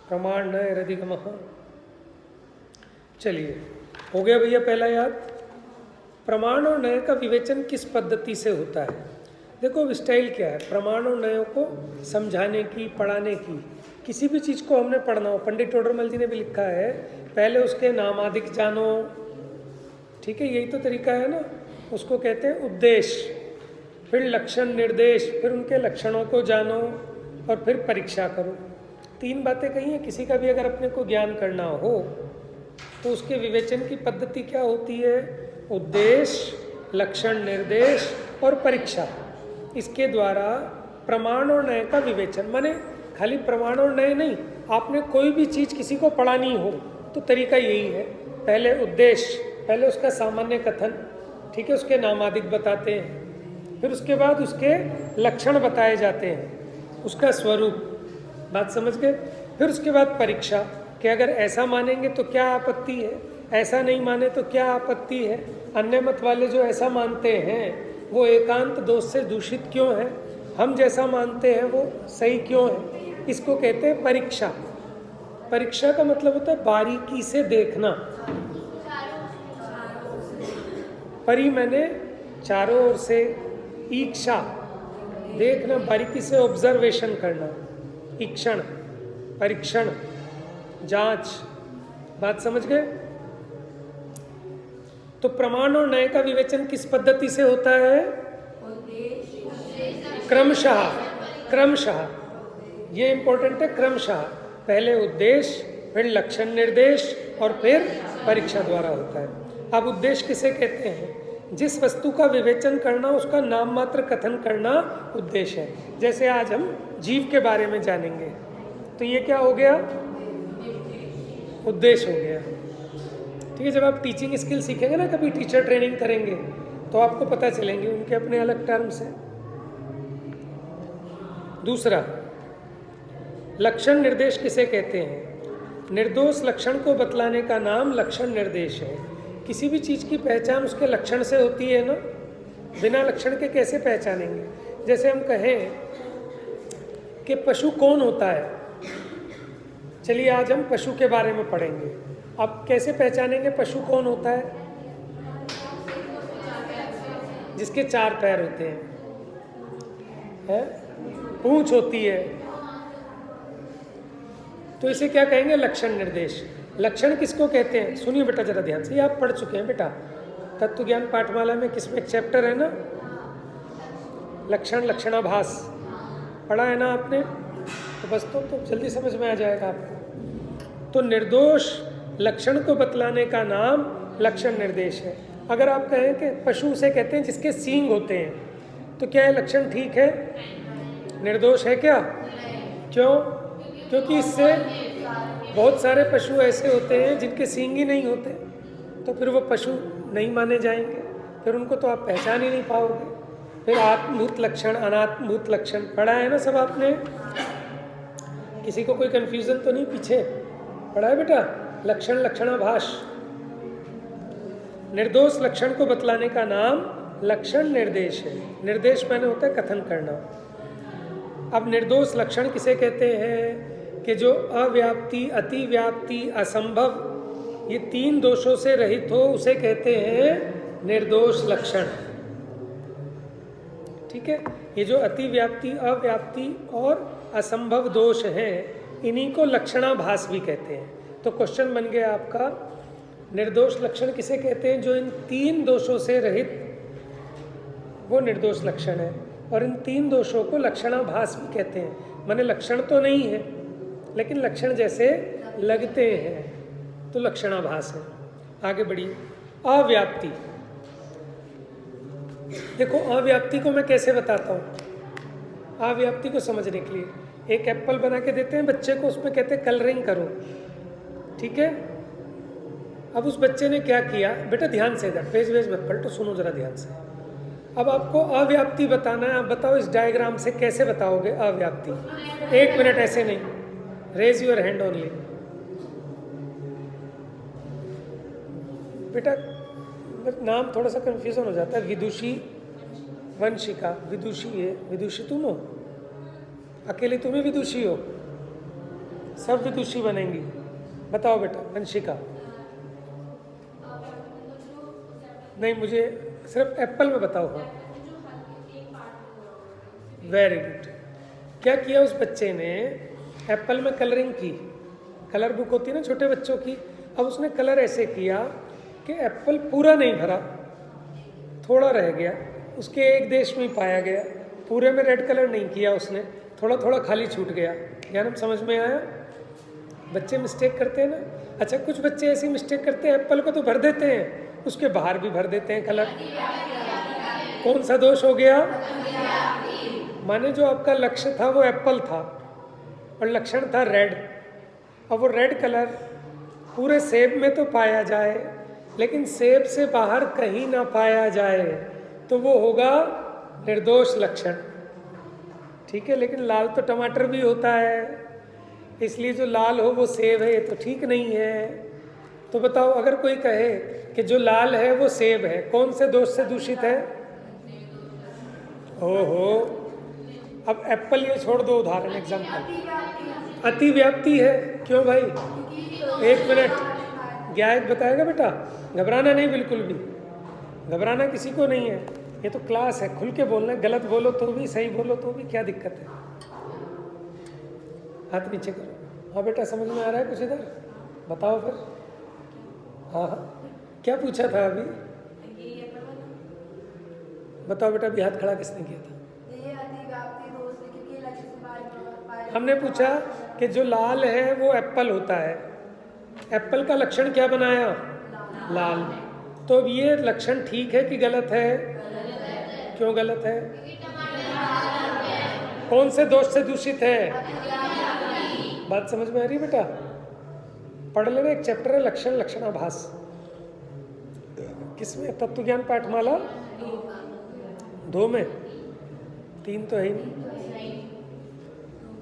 प्रमाण नय रधिगमः। चलिए हो गया भैया पहला याद। प्रमाण और नय का विवेचन किस पद्धति से होता है? देखो स्टाइल क्या है, प्रमाण और नयों को समझाने की, पढ़ाने की। किसी भी चीज़ को हमने पढ़ना हो, पंडित टोडरमल जी ने भी लिखा है, पहले उसके नामादिक जानो, ठीक है, यही तो तरीका है ना। उसको कहते हैं उद्देश्य, फिर लक्षण निर्देश, फिर उनके लक्षणों को जानो और फिर परीक्षा करो। 3 बातें कही हैं। किसी का भी अगर अपने को ज्ञान करना हो तो उसके विवेचन की पद्धति क्या होती है? उद्देश्य, लक्षण निर्देश और परीक्षा। इसके द्वारा प्रमाण और नय का विवेचन, माने खाली प्रमाण और नय नहीं, आपने कोई भी चीज़ किसी को पढ़ानी हो तो तरीका यही है। पहले उद्देश्य, पहले उसका सामान्य कथन, ठीक है, उसके नामादिक बताते हैं, फिर उसके बाद उसके लक्षण बताए जाते हैं, उसका स्वरूप, बात समझ गए। फिर उसके बाद परीक्षा, कि अगर ऐसा मानेंगे तो क्या आपत्ति है, ऐसा नहीं माने तो क्या आपत्ति है, अन्य मत वाले जो ऐसा मानते हैं वो एकांत दोष से दूषित क्यों है, हम जैसा मानते हैं वो सही क्यों है। इसको कहते हैं परीक्षा। परीक्षा का मतलब होता है बारीकी से देखना। परी मैंने चारों ओर से, ईक्षा देखना, बारीकी से ऑब्जर्वेशन करना, ईक्षण, परीक्षण, जांच, बात समझ गए। तो प्रमाण और नय का विवेचन किस पद्धति से होता है? क्रमशः, ये इंपॉर्टेंट है, क्रमशः। पहले उद्देश्य, फिर लक्षण निर्देश और फिर परीक्षा द्वारा होता है। अब उद्देश्य किसे कहते हैं? जिस वस्तु का विवेचन करना, उसका नाम मात्र कथन करना उद्देश्य है। जैसे आज हम जीव के बारे में जानेंगे, तो ये क्या हो गया? उद्देश्य हो गया। ठीक है, जब आप टीचिंग स्किल सीखेंगे ना, कभी टीचर ट्रेनिंग करेंगे, तो आपको पता चलेंगे उनके अपने अलग टर्म्स हैं। दूसरा, लक्षण निर्देश किसे कहते हैं? निर्दोष लक्षण को बतलाने का नाम लक्षण निर्देश है। किसी भी चीज़ की पहचान उसके लक्षण से होती है ना, बिना लक्षण के कैसे पहचानेंगे। जैसे हम कहें कि पशु कौन होता है, चलिए आज हम पशु के बारे में पढ़ेंगे। अब कैसे पहचानेंगे पशु कौन होता है? जिसके 4 पैर होते हैं, पूंछ होती है, तो इसे क्या कहेंगे? लक्षण निर्देश। लक्षण किसको कहते हैं? सुनिए बेटा जरा ध्यान से, ये आप पढ़ चुके हैं बेटा तत्व ज्ञान पाठमाला में, किसमें एक चैप्टर है ना, लक्षण लक्षणाभास, पढ़ा है ना आपने? तो बस तो जल्दी समझ में आ जाएगा आपको। तो निर्दोष लक्षण को बतलाने का नाम लक्षण निर्देश है। अगर आप कहें कि पशु उसे कहते हैं जिसके सींग होते हैं, तो क्या ये लक्षण ठीक है? निर्दोष है क्या? क्यों? क्योंकि इससे बहुत सारे पशु ऐसे होते हैं जिनके सींग ही नहीं होते, तो फिर वो पशु नहीं माने जाएंगे, फिर उनको तो आप पहचान ही नहीं पाओगे। फिर आत्मभूत लक्षण, अनात्मभूत लक्षण पढ़ा है ना सब आपने? किसी को कोई कन्फ्यूज़न तो नहीं पीछे? पढ़ा है बेटा? लक्षण लक्षणाभास। निर्दोष लक्षण को बतलाने का नाम लक्षण निर्देश है। निर्देश माने होता है कथन करना। अब निर्दोष लक्षण किसे कहते हैं? कि जो अव्याप्ति, अतिव्याप्ति, असंभव, ये 3 दोषों से रहित हो, उसे कहते हैं निर्दोष लक्षण। ठीक है, ये जो अतिव्याप्ति, अव्याप्ति और असंभव दोष हैं, इन्हीं को लक्षणाभास भी कहते हैं। तो क्वेश्चन बन गया आपका, निर्दोष लक्षण किसे कहते हैं? जो इन 3 दोषों से रहित, वो निर्दोष लक्षण है। और इन 3 दोषों को लक्षणाभास भी कहते हैं। माने लक्षण तो नहीं है, लेकिन लक्षण जैसे लगते हैं, तो लक्षणाभास है। आगे बढ़िए। अव्याप्ति, देखो अव्याप्ति को मैं कैसे बताता हूँ। अव्याप्ति को समझने के लिए एक एप्पल बना के देते हैं बच्चे को, उसमें कहते हैं कलरिंग करो, ठीक है। अब उस बच्चे ने क्या किया, बेटा ध्यान से, इधर पेज वेज मत पलटो, सुनो जरा ध्यान से। अब आपको अव्याप्ति बताना है, आप बताओ इस डायग्राम से कैसे बताओगे अव्याप्ति? 1 मिनट, ऐसे नहीं, रेज योर हैंड ओनली। बेटा नाम थोड़ा सा कंफ्यूजन हो जाता है, विदुषी, वंशिका। विदुषी है, विदुषी तुम हो, अकेले तुम ही विदुषी हो, सब विदुषी बनेंगी। बताओ बेटा, वंशिका। नहीं, मुझे सिर्फ एप्पल में बताओ। हाँ, वेरी गुड। क्या किया उस बच्चे ने? एप्पल में कलरिंग की, कलर बुक होती है ना छोटे बच्चों की। अब उसने कलर ऐसे किया कि एप्पल पूरा नहीं भरा, थोड़ा रह गया, उसके एक देश में ही पाया गया। पूरे में रेड कलर नहीं किया उसने, थोड़ा थोड़ा खाली छूट गया। ज्ञान समझ में आया? बच्चे मिस्टेक करते हैं ना। अच्छा, कुछ बच्चे ऐसी मिस्टेक करते हैं, एप्पल को तो भर देते हैं, उसके बाहर भी भर देते हैं कलर। कौन सा दोष हो गया? माने जो आपका लक्ष्य था वो एप्पल था और लक्षण था रेड। अब वो रेड कलर पूरे सेब में तो पाया जाए, लेकिन सेब से बाहर कहीं ना पाया जाए, तो वो होगा निर्दोष लक्षण, ठीक है। लेकिन लाल तो टमाटर भी होता है, इसलिए जो लाल हो वो सेब है, ये तो ठीक नहीं है। तो बताओ, अगर कोई कहे कि जो लाल है वो सेब है, कौन से दोष से दूषित है? ओहो, अब एप्पल ये छोड़ दो, उदाहरण एग्जाम्पल। अतिव्याप्ति है। क्यों भाई? 1 मिनट, ज्ञायक बताएगा बेटा। घबराना नहीं, बिल्कुल भी घबराना किसी को नहीं है, ये तो क्लास है, खुल के बोलना है। गलत बोलो तो भी, सही बोलो तो भी, क्या दिक्कत है? हाथ नीचे करो। हाँ बेटा, समझ में आ रहा है कुछ इधर? बताओ फिर। हाँ हाँ, क्या पूछा था अभी? बताओ बेटा, अभी हाथ खड़ा किसने किया था? हमने पूछा कि जो लाल है वो एप्पल होता है, एप्पल का लक्षण क्या बनाया? लाल। तो अब ये लक्षण ठीक है कि गलत है? क्यों गलत है? कौन से दोष से दूषित है? बात समझ में आ रही है बेटा? पढ़ लेना, एक चैप्टर है लक्षण लक्षणाभास, किसमें? तत्व ज्ञान पाठमाला 2 में, 3 तो है ही नहीं।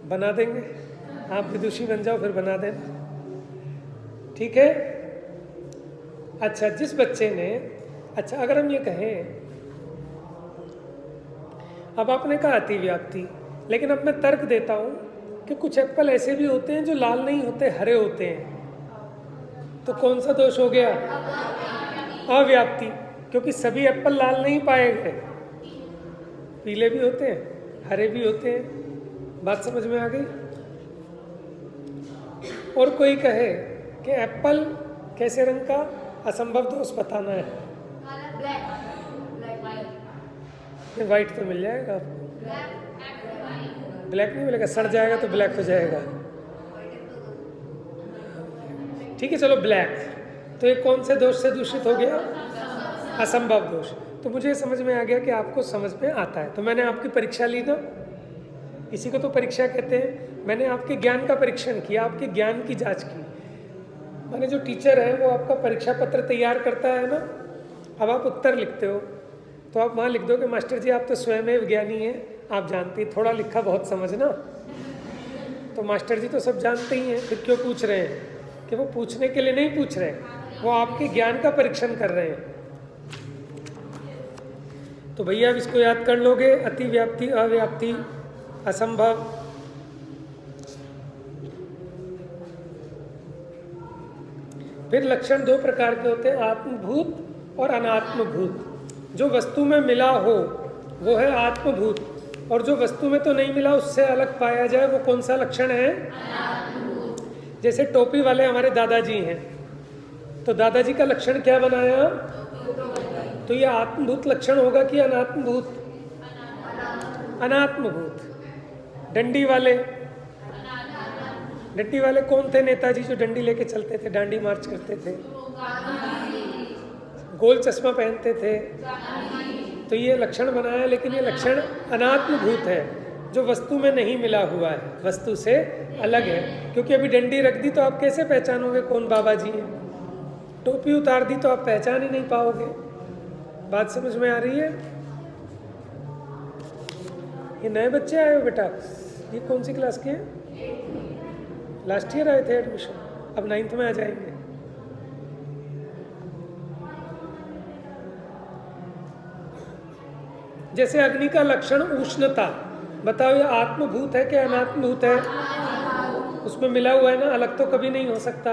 बना देंगे, आप विदुषी बन जाओ फिर बना देना। ठीक है। अच्छा, जिस बच्चे ने, अच्छा अगर हम ये कहें, अब आपने कहा अतिव्याप्ति, लेकिन अब मैं तर्क देता हूँ कि कुछ एप्पल ऐसे भी होते हैं जो लाल नहीं होते, हरे होते हैं, तो कौन सा दोष हो गया? अव्याप्ति, क्योंकि सभी एप्पल लाल नहीं पाए गए, पीले भी होते हैं, हरे भी होते हैं। बात समझ में आ गई? और कोई कहे कि एप्पल कैसे रंग का, असंभव दोष बताना है। वाइट तो मिल जाएगा आपको, ब्लैक नहीं मिलेगा, सड़ जाएगा तो ब्लैक हो जाएगा। ठीक है, चलो ब्लैक, तो ये कौन से दोष से दूषित हो गया? असंभव दोष। तो मुझे समझ में आ गया कि आपको समझ में आता है, तो मैंने आपकी परीक्षा ली ना, इसी को तो परीक्षा कहते हैं। मैंने आपके ज्ञान का परीक्षण किया, आपके ज्ञान की जांच की। मैंने जो टीचर है वो आपका परीक्षा पत्र तैयार करता है ना, अब आप उत्तर लिखते हो तो आप वहाँ लिख दो कि मास्टर जी आप तो स्वयं विज्ञानी हैं, आप जानती, थोड़ा लिखा बहुत समझना। तो मास्टर जी तो सब जानते ही हैं, फिर क्यों पूछ रहे हैं? कि वो पूछने के लिए नहीं पूछ रहे, वो आपके ज्ञान का परीक्षण कर रहे हैं। तो भैया अब इसको याद कर लोगे, अतिव्याप्ति, अव्याप्ति, असंभव। फिर लक्षण दो प्रकार के होते हैं, आत्मभूत और अनात्मभूत। जो वस्तु में मिला हो वो है आत्मभूत, और जो वस्तु में तो नहीं मिला उससे अलग पाया जाए वो कौन सा लक्षण है? जैसे टोपी वाले हमारे दादाजी हैं, तो दादाजी का लक्षण क्या बनाया? तो ये आत्मभूत लक्षण होगा कि अनात्मभूत? अनात्मभूत। डंडी वाले, डंडी वाले कौन थे? नेताजी जो डंडी लेके चलते थे, डांडी मार्च करते थे, गोल चश्मा पहनते थे, तो ये लक्षण बनाया, लेकिन ये लक्षण अनात्मभूत है, जो वस्तु में नहीं मिला हुआ है, वस्तु से अलग है। क्योंकि अभी डंडी रख दी तो आप कैसे पहचानोगे कौन बाबा जी है? टोपी उतार दी तो आप पहचान ही नहीं पाओगे। बात समझ में आ रही है? ये नए बच्चे आए हो बेटा, ये कौन सी क्लास के हैं? लास्ट ईयर आए थे एडमिशन, अब 9th में आ जाएंगे। जैसे अग्नि का लक्षण उष्णता, बताओ ये आत्मभूत है कि अनात्मभूत है? उसमें मिला हुआ है ना, अलग तो कभी नहीं हो सकता।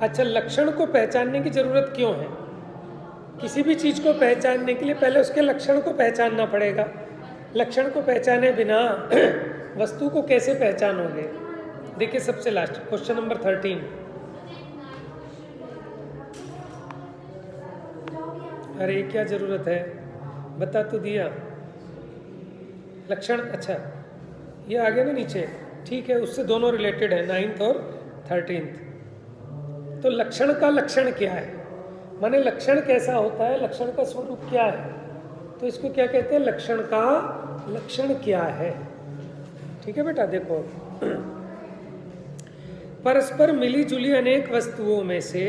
अच्छा, लक्षण को पहचानने की जरूरत क्यों है? किसी भी चीज को पहचानने के लिए पहले उसके लक्षण को पहचानना पड़ेगा। लक्षण को पहचाने बिना वस्तु को कैसे पहचानोगे? देखिए सबसे लास्ट क्वेश्चन नंबर 13। अरे क्या जरूरत है, बता तो दिया लक्षण। अच्छा ये आ गया ना नीचे, ठीक है, उससे दोनों रिलेटेड है, 9th और 13th। तो लक्षण का लक्षण क्या है, माने लक्षण कैसा होता है, लक्षण का स्वरूप क्या है, तो इसको क्या कहते हैं? लक्षण का लक्षण क्या है। ठीक है बेटा, देखो परस्पर मिली जुली अनेक वस्तुओं में से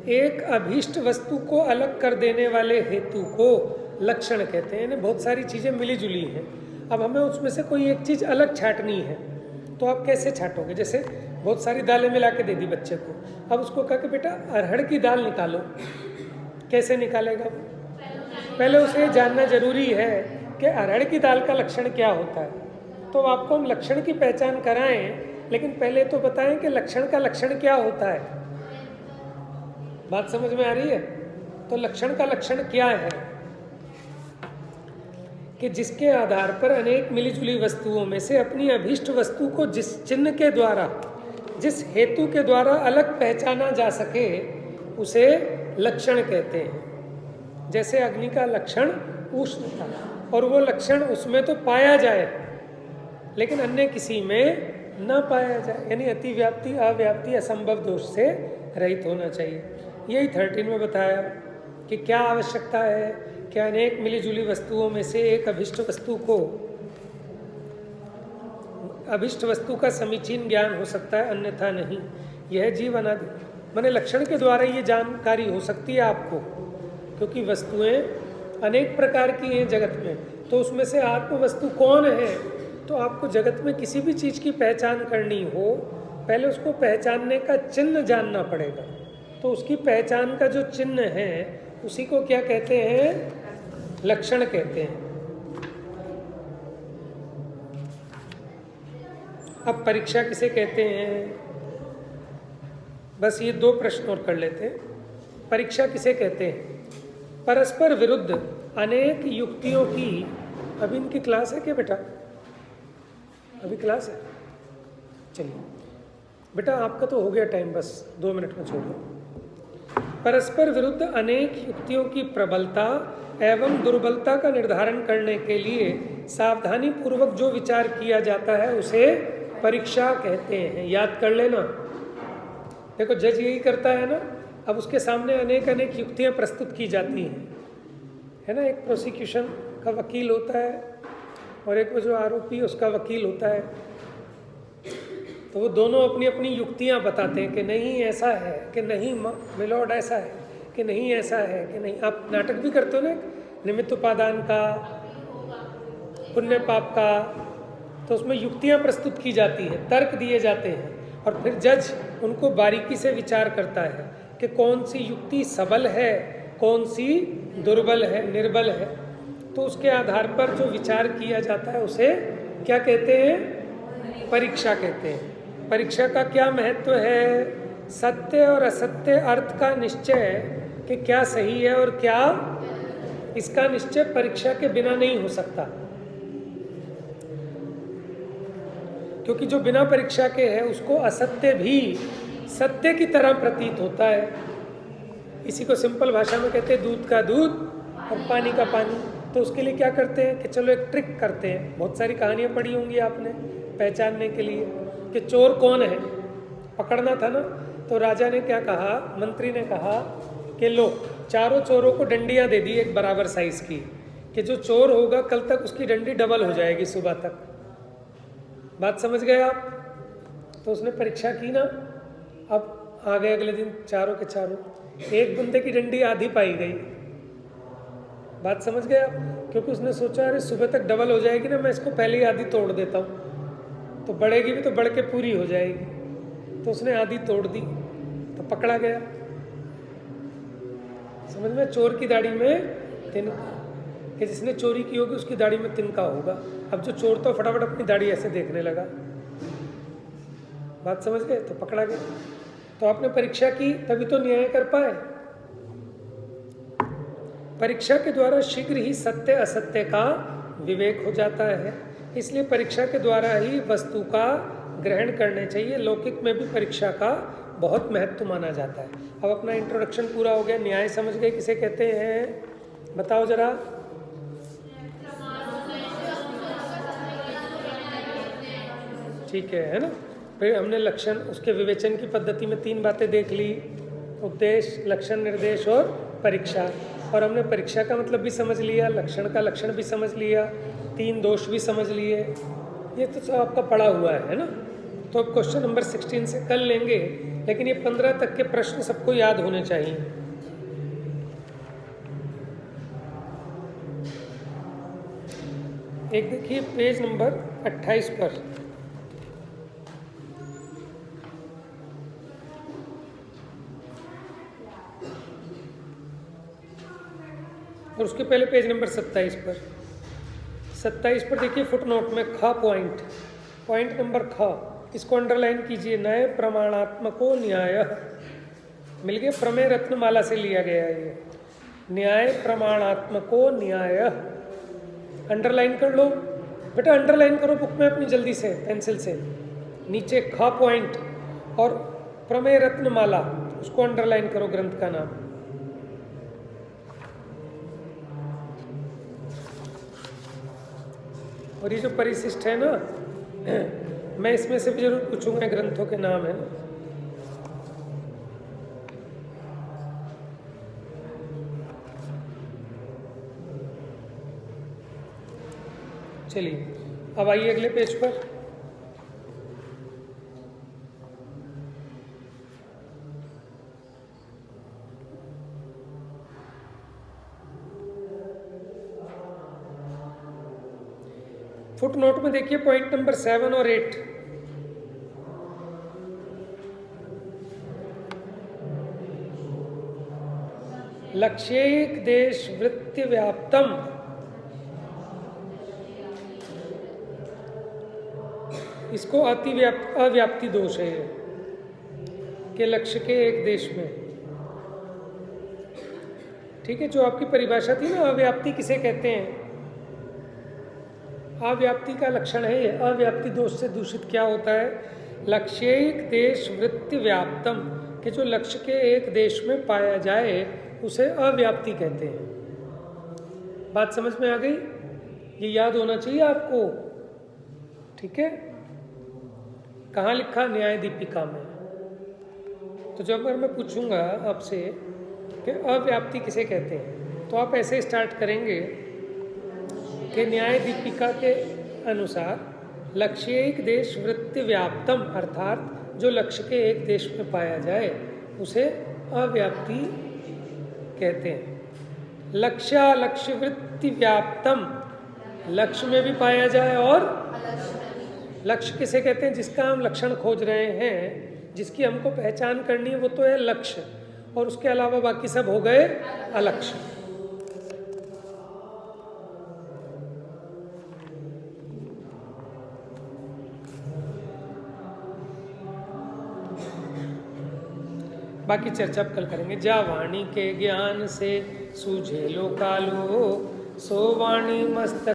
एक अभीष्ट वस्तु को अलग कर देने वाले हेतु को लक्षण कहते हैं। यानी बहुत सारी चीजें मिली जुली हैं, अब हमें उसमें से कोई एक चीज अलग छांटनी है, तो आप कैसे छांटोगे? जैसे बहुत सारी दालें मिला के दे दी बच्चे को, अब उसको कहा कि बेटा अरहर की दाल निकालो, कैसे निकालेगा? पहले उसे जानना जरूरी है कि अरहर की दाल का लक्षण क्या होता है। तो आपको हम लक्षण की पहचान कराएं, लेकिन पहले तो बताएं कि लक्षण का लक्षण क्या होता है। बात समझ में आ रही है? तो लक्षण का लक्षण क्या है कि जिसके आधार पर अनेक मिलीजुली वस्तुओं में से अपनी अभीष्ट वस्तु को जिस चिन्ह के द्वारा, जिस हेतु के द्वारा अलग पहचाना जा सके, उसे लक्षण कहते हैं। जैसे अग्नि का लक्षण उष्णता, और वो लक्षण उसमें तो पाया जाए लेकिन अन्य किसी में न पाया जाए, यानी अतिव्याप्ति, अव्याप्ति, असंभव दोष से रहित होना चाहिए। यही 13 में बताया कि क्या आवश्यकता है कि अनेक मिलीजुली वस्तुओं में से एक अभिष्ट वस्तु को, अभिष्ट वस्तु का समीचीन ज्ञान हो सकता है, अन्यथा नहीं। यह जीव अनादि, माने लक्षण के द्वारा ये जानकारी हो सकती है आपको, क्योंकि वस्तुएं अनेक प्रकार की हैं जगत में, तो उसमें से आत्म वस्तु कौन है तो आपको जगत में किसी भी चीज़ की पहचान करनी हो, पहले उसको पहचानने का चिन्ह जानना पड़ेगा। तो उसकी पहचान का जो चिन्ह है उसी को क्या कहते हैं? लक्षण कहते हैं। अब परीक्षा किसे कहते हैं? बस ये 2 प्रश्न और कर लेते हैं। परीक्षा किसे कहते हैं? परस्पर विरुद्ध अनेक युक्तियों की, अभी इनकी क्लास है क्या बेटा? अभी क्लास है? चलिए बेटा, आपका तो हो गया टाइम, बस 2 मिनट में छोड़ दो। परस्पर विरुद्ध अनेक युक्तियों की प्रबलता एवं दुर्बलता का निर्धारण करने के लिए सावधानी पूर्वक जो विचार किया जाता है उसे परीक्षा कहते हैं। याद कर लेना। देखो, जज यही करता है ना। अब उसके सामने अनेक अनेक युक्तियां प्रस्तुत की जाती हैं, है ना। एक प्रोसिक्यूशन का वकील होता है और एक वो जो आरोपी उसका वकील होता है। तो वो दोनों अपनी अपनी युक्तियां बताते हैं कि नहीं ऐसा है, कि नहीं मिलॉर्ड ऐसा है, कि नहीं ऐसा है, कि नहीं। आप नाटक भी करते हो ना, निमित्त उपादान का, पुण्य पाप का। तो उसमें युक्तियां प्रस्तुत की जाती हैं, तर्क दिए जाते हैं और फिर जज उनको बारीकी से विचार करता है कि कौन सी युक्ति सबल है, कौन सी दुर्बल है, निर्बल है। तो उसके आधार पर जो विचार किया जाता है उसे क्या कहते हैं? परीक्षा कहते हैं। परीक्षा का क्या महत्व है? सत्य और असत्य अर्थ का निश्चय, कि क्या सही है और क्या, इसका निश्चय परीक्षा के बिना नहीं हो सकता। क्योंकि जो बिना परीक्षा के है उसको असत्य भी सत्य की तरह प्रतीत होता है। इसी को सिंपल भाषा में कहते हैं दूध का दूध और पानी का पानी। तो उसके लिए क्या करते हैं कि चलो एक ट्रिक करते हैं। बहुत सारी कहानियाँ पढ़ी होंगी आपने पहचानने के लिए कि चोर कौन है, पकड़ना था ना। तो राजा ने क्या कहा, मंत्री ने कहा कि लो, चारों चोरों को डंडियाँ दे दी एक बराबर साइज की, कि जो चोर होगा कल तक उसकी डंडी डबल हो जाएगी सुबह तक। बात समझ गए आप? तो उसने परीक्षा की ना। अब आ गए अगले दिन चारों के चारों, एक बंदे की डंडी आधी पाई गई। बात समझ गए आप? क्योंकि उसने सोचा अरे सुबह तक डबल हो जाएगी ना, मैं इसको पहले ही आधी तोड़ देता हूँ, तो बढ़ेगी भी तो बढ़ के पूरी हो जाएगी। तो उसने आधी तोड़ दी, तो पकड़ा गया। समझ में? चोर की दाढ़ी में तिनका, कि जिसने चोरी की होगी उसकी दाढ़ी में तिनका होगा। अब जो चोर तो फटाफट अपनी दाढ़ी ऐसे देखने लगा। बात समझ गए? तो पकड़ा गया। तो आपने परीक्षा की तभी तो न्याय कर पाए। परीक्षा के द्वारा शीघ्र ही सत्य असत्य का विवेक हो जाता है। इसलिए परीक्षा के द्वारा ही वस्तु का ग्रहण करने चाहिए। लौकिक में भी परीक्षा का बहुत महत्व माना जाता है। अब अपना इंट्रोडक्शन पूरा हो गया। न्याय समझ गए किसे कहते हैं? बताओ जरा। ठीक है ना। फिर हमने लक्षण, उसके विवेचन की पद्धति में 3 बातें देख ली, उद्देश्य, लक्षण, निर्देश और परीक्षा। और हमने परीक्षा का मतलब भी समझ लिया, लक्षण का लक्षण भी समझ लिया, 3 दोष भी समझ लिए। ये तो सब आपका पढ़ा हुआ है ना। तो अब क्वेश्चन नंबर 16 से कर लेंगे, लेकिन ये 15 तक के प्रश्न सबको याद होने चाहिए। एक देखिए पेज नंबर 28 पर, और उसके पहले पेज नंबर 27 पर। 27 पर देखिए फुटनोट में ख पॉइंट नंबर ख, इसको अंडरलाइन कीजिए। नए प्रमाणात्मको न्याय, मिल गया, प्रमेय रत्नमाला से लिया गया है ये। न्याय प्रमाणात्मको न्याय, अंडरलाइन कर लो बेटा, अंडरलाइन करो बुक में अपनी जल्दी से पेंसिल से। नीचे ख पॉइंट और प्रमेय रत्नमाला, उसको अंडरलाइन करो, ग्रंथ का नाम। और ये जो परिशिष्ट है ना, मैं इसमें से भी जरूर पूछूंगा, ग्रंथों के नाम है ना। चलिए अब आइए अगले पेज पर। फुट नोट में देखिए पॉइंट नंबर 7 और 8। लक्ष्यैक देश वृत्ति व्याप्तम, इसको अव्याप्ति दोष है कि लक्ष्य के एक देश में। ठीक है, जो आपकी परिभाषा थी ना अव्याप्ति किसे कहते हैं, अव्याप्ति का लक्षण है ये। अव्याप्ति दोष से दूषित क्या होता है, लक्ष्यैक देश वृत्ति व्याप्तम, कि जो लक्ष्य के एक देश में पाया जाए उसे अव्याप्ति कहते हैं। बात समझ में आ गई, ये याद होना चाहिए आपको। ठीक है, कहाँ लिखा, न्याय दीपिका में। तो जब अगर मैं पूछूंगा आपसे कि अव्याप्ति किसे कहते हैं, तो आप ऐसे स्टार्ट करेंगे कि न्याय दीपिका के अनुसार लक्ष्यैक देश वृत्ति व्याप्तम, अर्थात जो लक्ष्य के एक देश में पाया जाए उसे अव्याप्ति कहते हैं। लक्ष्य वृत्ति व्याप्तम, लक्ष्य में भी पाया जाए, और लक्ष्य किसे कहते हैं, जिसका हम लक्षण खोज रहे हैं, जिसकी हमको पहचान करनी है, वो तो है लक्ष्य, और उसके अलावा बाकी सब हो गए अलक्ष्य। बाकी चर्चा कल करेंगे। जा वाणी के ज्ञान से सूझे लोकालो, सो वाणी मस्तक